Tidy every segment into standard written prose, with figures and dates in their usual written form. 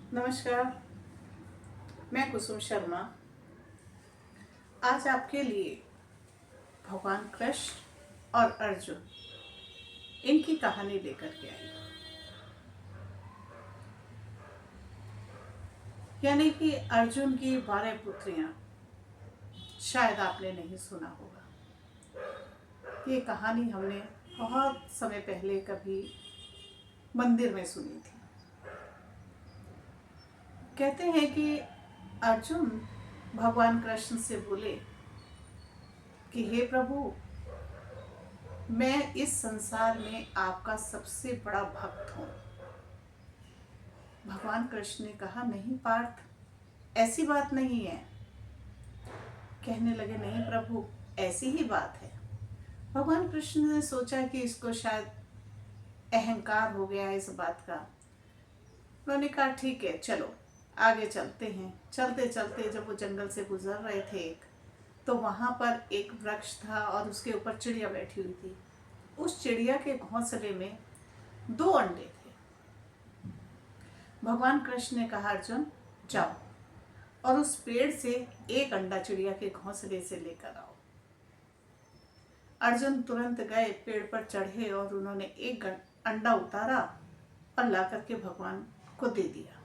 नमस्कार। मैं कुसुम शर्मा आज आपके लिए भगवान कृष्ण और अर्जुन इनकी कहानी लेकर के आई हूँ। यानी कि अर्जुन की 12 पुत्रियां। शायद आपने नहीं सुना होगा। ये कहानी हमने बहुत समय पहले कभी मंदिर में सुनी थी। कहते हैं कि अर्जुन भगवान कृष्ण से बोले कि हे प्रभु, मैं इस संसार में आपका सबसे बड़ा भक्त हूँ। भगवान कृष्ण ने कहा, नहीं पार्थ, ऐसी बात नहीं है। कहने लगे, नहीं प्रभु, ऐसी ही बात है। भगवान कृष्ण ने सोचा कि इसको शायद अहंकार हो गया इस बात का। उन्होंने कहा, ठीक है, चलो आगे चलते हैं। चलते चलते जब वो जंगल से गुजर रहे थे तो वहां पर एक वृक्ष था और उसके ऊपर चिड़िया बैठी हुई थी। उस चिड़िया के घोंसले में 2 अंडे थे। भगवान कृष्ण ने कहा, अर्जुन जाओ और उस पेड़ से एक अंडा चिड़िया के घोंसले से लेकर आओ। अर्जुन तुरंत गए, पेड़ पर चढ़े और उन्होंने एक अंडा उतारा और लाकर के भगवान को दे दिया।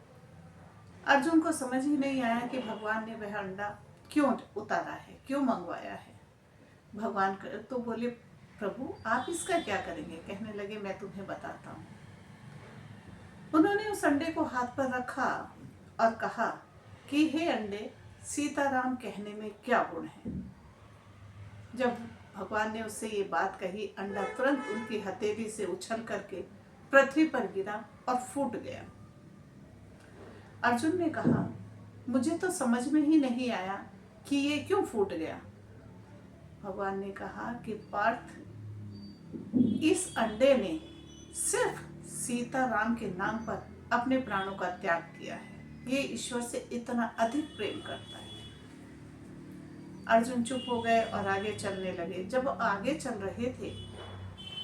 अर्जुन को समझ ही नहीं आया कि भगवान ने वह अंडा क्यों उतारा है, क्यों मंगवाया है। भगवान तो बोले, प्रभु आप इसका क्या करेंगे। कहने लगे, मैं तुम्हें बताता हूँ। उन्होंने उस अंडे को हाथ पर रखा और कहा कि हे अंडे, सीताराम कहने में क्या गुण है। जब भगवान ने उससे ये बात कही, अंडा तुरंत उनकी हथेली से उछल करके पृथ्वी पर गिरा और फूट गया। अर्जुन ने कहा, मुझे तो समझ में ही नहीं आया कि ये क्यों फूट गया। भगवान ने कहा कि पार्थ, इस अंडे ने सिर्फ सीताराम के नाम पर अपने प्राणों का त्याग किया है। ये ईश्वर से इतना अधिक प्रेम करता है। अर्जुन चुप हो गए और आगे चलने लगे। जब आगे चल रहे थे,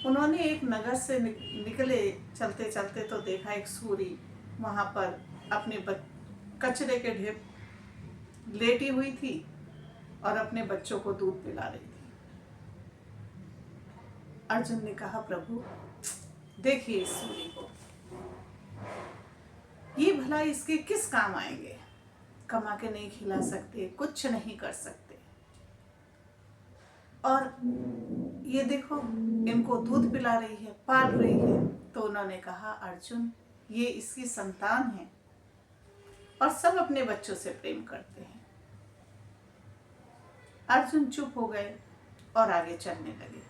उन्होंने एक नगर से निकले। चलते चलते तो देखा एक सूरी वहां पर अपने कचरे के ढेर लेटी हुई थी और अपने बच्चों को दूध पिला रही थी। अर्जुन ने कहा, प्रभु देखिए इस सूरी को, ये भला इसके किस काम आएंगे। कमा के नहीं खिला सकते, कुछ नहीं कर सकते, और ये देखो इनको दूध पिला रही है, पाल रही है। तो उन्होंने कहा, अर्जुन ये इसकी संतान है और सब अपने बच्चों से प्रेम करते हैं। अर्जुन चुप हो गए और आगे चलने लगे।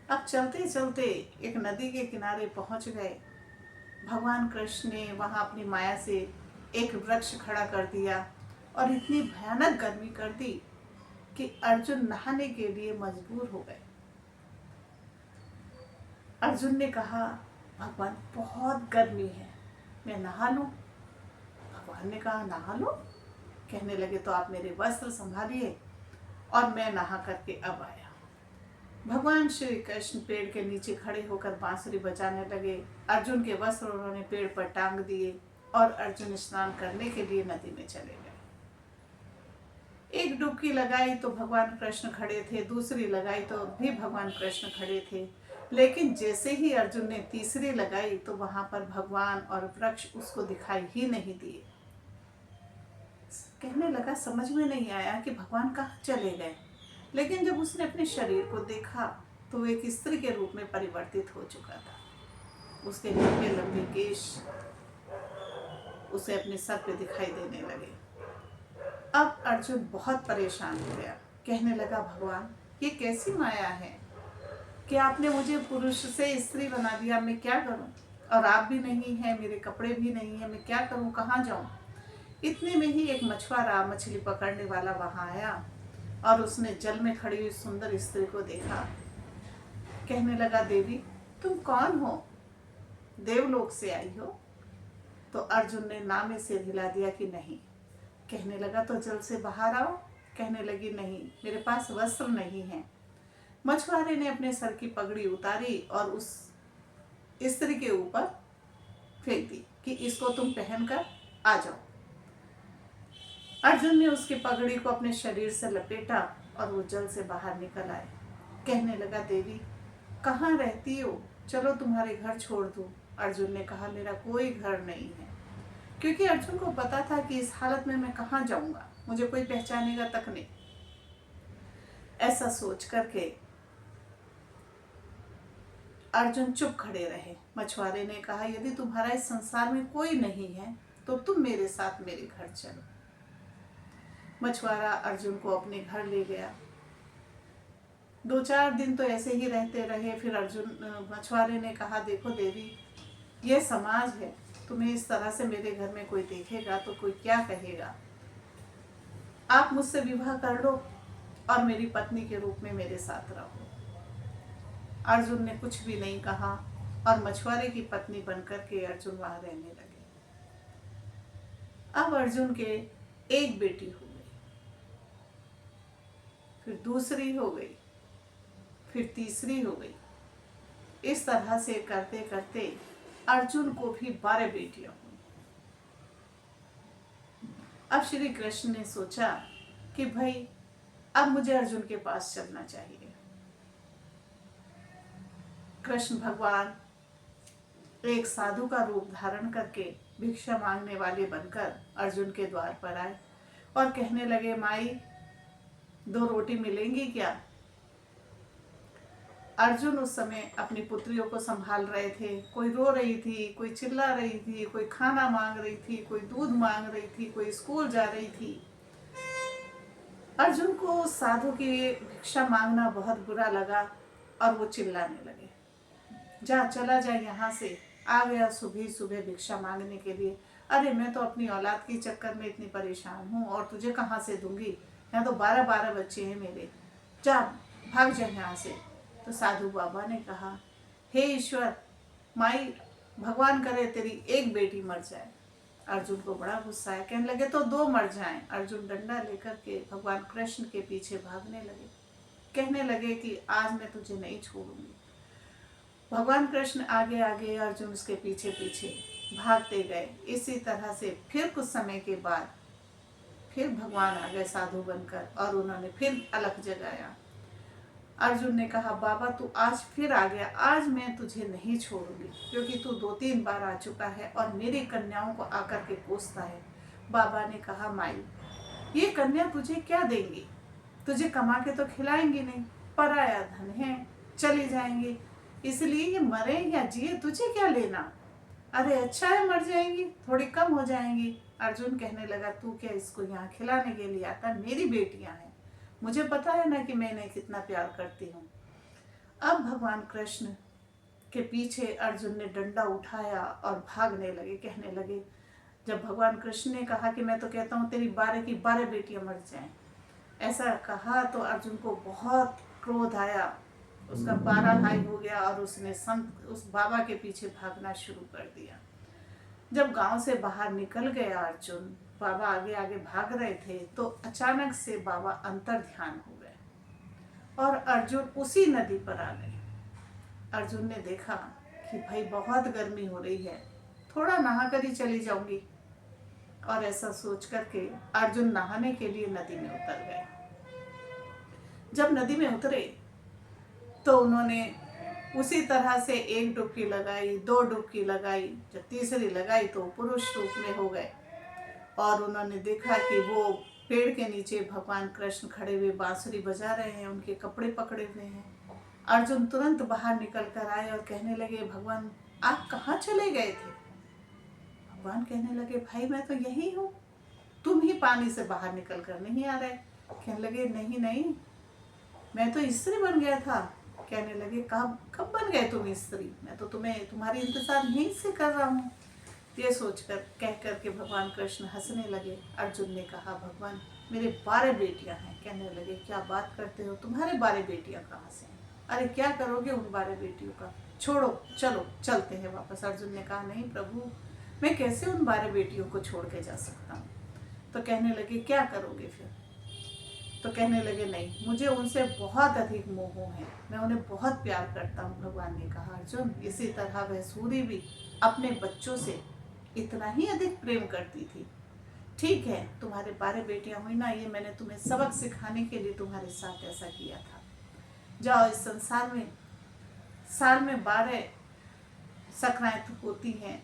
अब चलते चलते एक नदी के किनारे पहुंच गए। भगवान कृष्ण ने वहां अपनी माया से एक वृक्ष खड़ा कर दिया और इतनी भयानक गर्मी कर दी कि अर्जुन नहाने के लिए मजबूर हो गए। अर्जुन ने कहा, भगवान बहुत गर्मी है, मैं नहा लूं। भगवान ने कहा, नहा लो। कहने लगे, तो आप मेरे वस्त्र संभालिए। और मैं नहा करके अब आया। भगवान श्री कृष्ण पेड़ के नीचे खड़े होकर बांसुरी बजाने लगे। अर्जुन के वस्त्र उन्होंने पेड़ पर टांग दिए और अर्जुन स्नान करने के लिए नदी में चले गए। एक डुबकी लगाई तो भगवान कृष्ण खड़े थे, दूसरी लगाई तो भी भगवान कृष्ण खड़े थे। लेकिन जैसे ही अर्जुन ने तीसरी लगाई तो वहां पर भगवान और वृक्ष उसको दिखाई ही नहीं दिए। कहने लगा, समझ में नहीं आया कि भगवान कहाँ चले गए। लेकिन जब उसने अपने शरीर को देखा तो वो एक स्त्री के रूप में परिवर्तित हो चुका था। उसके लंबे लंबे केश उसे अपने सर पे दिखाई देने लगे। अब अर्जुन बहुत परेशान हो गया। कहने लगा, भगवान ये कैसी माया है कि आपने मुझे पुरुष से स्त्री बना दिया। मैं क्या करूं, और आप भी नहीं है, मेरे कपड़े भी नहीं है, मैं क्या करूं, कहाँ जाऊं। इतने में ही एक मछुआरा, मछली पकड़ने वाला वहां आया और उसने जल में खड़ी हुई सुंदर स्त्री को देखा। कहने लगा, देवी तुम कौन हो, देवलोक से आई हो। तो अर्जुन ने नामे से हिला दिया कि नहीं। कहने लगा, तो जल से बाहर आओ। कहने लगी, नहीं, मेरे पास वस्त्र नहीं है। मछुआरे ने अपने सर की पगड़ी उतारी और उस स्त्री के ऊपर फेंक दी। कि इसको तुम पहनकर आ जाओ। अर्जुन ने उसकी पगड़ी को अपने शरीर से लपेटा और वो जल से बाहर निकल आए। कहने लगा, देवी कहाँ रहती हो, चलो तुम्हारे घर छोड़ दूं। अर्जुन ने कहा, मेरा कोई घर नहीं है, क्योंकि अर्जुन को पता था कि इस हालत में मैं कहाँ जाऊंगा, मुझे कोई पहचानेगा तक नहीं। ऐसा सोच करके अर्जुन चुप खड़े रहे। मछुआरे ने कहा, यदि तुम्हारा इस संसार में कोई नहीं है तो तुम मेरे साथ मेरे घर चलो। मछुआरा अर्जुन को अपने घर ले गया। 2-4 दिन तो ऐसे ही रहते रहे। फिर मछुआरे ने कहा, देखो देवी, ये समाज है, तुम्हें इस तरह से मेरे घर में कोई देखेगा तो कोई क्या कहेगा। आप मुझसे विवाह कर लो और मेरी पत्नी के रूप में मेरे साथ रहो। अर्जुन ने कुछ भी नहीं कहा और मछुआरे की पत्नी बनकर के अर्जुन वहां रहने लगे। अब अर्जुन के एक बेटी हो गई, फिर दूसरी हो गई, फिर तीसरी हो गई। इस तरह से करते करते अर्जुन को भी 12 बेटियां हुई। अब श्री कृष्ण ने सोचा कि भाई अब मुझे अर्जुन के पास चलना चाहिए। कृष्ण भगवान एक साधु का रूप धारण करके भिक्षा मांगने वाले बनकर अर्जुन के द्वार पर आए और कहने लगे, माई 2 रोटी मिलेंगी क्या। अर्जुन उस समय अपनी पुत्रियों को संभाल रहे थे। कोई रो रही थी, कोई चिल्ला रही थी, कोई खाना मांग रही थी, कोई दूध मांग रही थी, कोई स्कूल जा रही थी। अर्जुन को साधु की भिक्षा मांगना बहुत बुरा लगा और वो चिल्लाने लगे, जा चला जा यहाँ से, आ गया सुबह सुबह भिक्षा मांगने के लिए। अरे मैं तो अपनी औलाद के चक्कर में इतनी परेशान हूँ और तुझे कहाँ से दूंगी, यहाँ तो 12-12 बच्चे हैं मेरे, जा भाग जा यहाँ से। तो साधु बाबा ने कहा, हे ईश्वर, माई भगवान करे तेरी एक बेटी मर जाए। अर्जुन को बड़ा गुस्सा है, कहने लगे तो 2 मर जाएं। अर्जुन डंडा लेकर के भगवान कृष्ण के पीछे भागने लगे। कहने लगे कि आज मैं तुझे नहीं छोड़ूंगी। भगवान कृष्ण आगे आगे, अर्जुन उसके पीछे पीछे भागते गए। इसी तरह से फिर कुछ समय के बाद फिर भगवान आ गए साधु बनकर और उन्होंने फिर अलख जगाया। अर्जुन ने कहा, बाबा तू आज फिर आ गया, आज मैं तुझे नहीं छोड़ूंगी, क्योंकि तू 2-3 बार आ चुका है और मेरी कन्याओं को आकर के कोसता है। बाबा ने कहा, माई ये कन्या तुझे क्या देंगी, तुझे कमा के तो खिलाएंगी नहीं, पराया धन है, चली जाएंगी, इसलिए ये मरे या जिए तुझे क्या लेना। अरे अच्छा है मर जाएंगी, थोड़ी कम हो जाएंगी। अर्जुन कहने लगा, तू क्या इसको यहाँ खिलाने के लिए आता, मेरी बेटियां हैं, मुझे पता है ना कि मैं इन्हें कितना प्यार करती हूँ। अब भगवान कृष्ण के पीछे अर्जुन ने डंडा उठाया और भागने लगे। कहने लगे, जब भगवान कृष्ण ने कहा कि मैं तो कहता हूँ तेरी 12 की 12 बेटियां मर जाएं, ऐसा कहा तो अर्जुन को बहुत क्रोध आया, उसका पारा हाई हो गया और उसने उस बाबा के पीछे भागना शुरू कर दिया। जब गांव से बाहर निकल गया अर्जुन, बाबा आगे आगे भाग रहे थे, तो अचानक से बाबा अंतर ध्यान हो गए और अर्जुन उसी नदी पर आ गए। अर्जुन ने देखा कि भाई बहुत गर्मी हो रही है, थोड़ा नहा कर ही चली जाऊंगी, और ऐसा सोच करके अर्जुन नहाने के लिए नदी में उतर गए। जब नदी में उतरे तो उन्होंने उसी तरह से 1 डुबकी लगाई, 2 डुबकी लगाई, जब तीसरी लगाई तो पुरुष रूप में हो गए और उन्होंने देखा कि वो पेड़ के नीचे भगवान कृष्ण खड़े हुए बांसुरी बजा रहे हैं, उनके कपड़े पकड़े हुए हैं। अर्जुन तुरंत बाहर निकल कर आए और कहने लगे, भगवान आप कहाँ चले गए थे। भगवान कहने लगे, भाई मैं तो यही हूँ, तुम ही पानी से बाहर निकल कर नहीं आ रहे। कहने लगे, नहीं नहीं, मैं तो स्त्री बन गया था। कहने लगे, कब बन गए तुम स्त्री, मैं तो तुम्हारी इंतजार यहीं से कर रहा हूँ। ये सोचकर कह करके भगवान कृष्ण हंसने लगे। अर्जुन ने कहा, भगवान मेरे 12 बेटियां हैं। कहने लगे, क्या बात करते हो, तुम्हारे 12 बेटियां कहाँ से हैं, अरे क्या करोगे उन 12 बेटियों का, छोड़ो चलो चलते हैं वापस। अर्जुन ने कहा, नहीं प्रभु, मैं कैसे उन 12 बेटियों को छोड़ के जा सकता हूँ। तो कहने लगे, क्या करोगे फिर। तो कहने लगे, नहीं, मुझे उनसे बहुत अधिक मोह है, मैं उन्हें बहुत प्यार करता हूँ। भगवान ने कहा, अर्जुन इसी तरह वह सूर्य भी अपने बच्चों से इतना ही अधिक प्रेम करती थी। ठीक है, तुम्हारे 12 बेटियां हुई ना, ये मैंने तुम्हें सबक सिखाने के लिए तुम्हारे साथ ऐसा किया था। जाओ, इस संसार में साल में 12 संक्रांति होती हैं।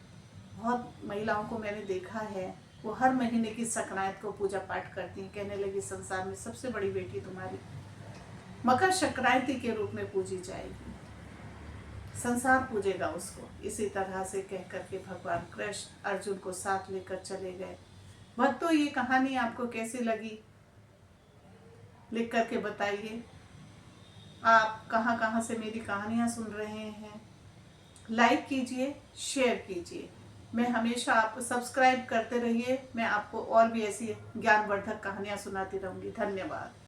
बहुत महिलाओं को मैंने देखा है, वो हर महीने की संक्रांति को पूजा पाठ करती हैं। कहने लगी संसार में सबसे बड़ी बेटी तुम्हारी मकर संक्रांति के रूप में पूजी जाएगी, संसार पूजेगा उसको। इसी तरह से कह करके भगवान कृष्ण अर्जुन को साथ लेकर चले गए। भक्तों, ये कहानी आपको कैसी लगी लिख करके बताइए। आप कहाँ कहाँ से मेरी कहानियाँ सुन रहे हैं, लाइक कीजिए, शेयर कीजिए। मैं हमेशा आपको सब्सक्राइब करते रहिए, मैं आपको और भी ऐसी ज्ञानवर्धक कहानियाँ सुनाती रहूँगी। धन्यवाद।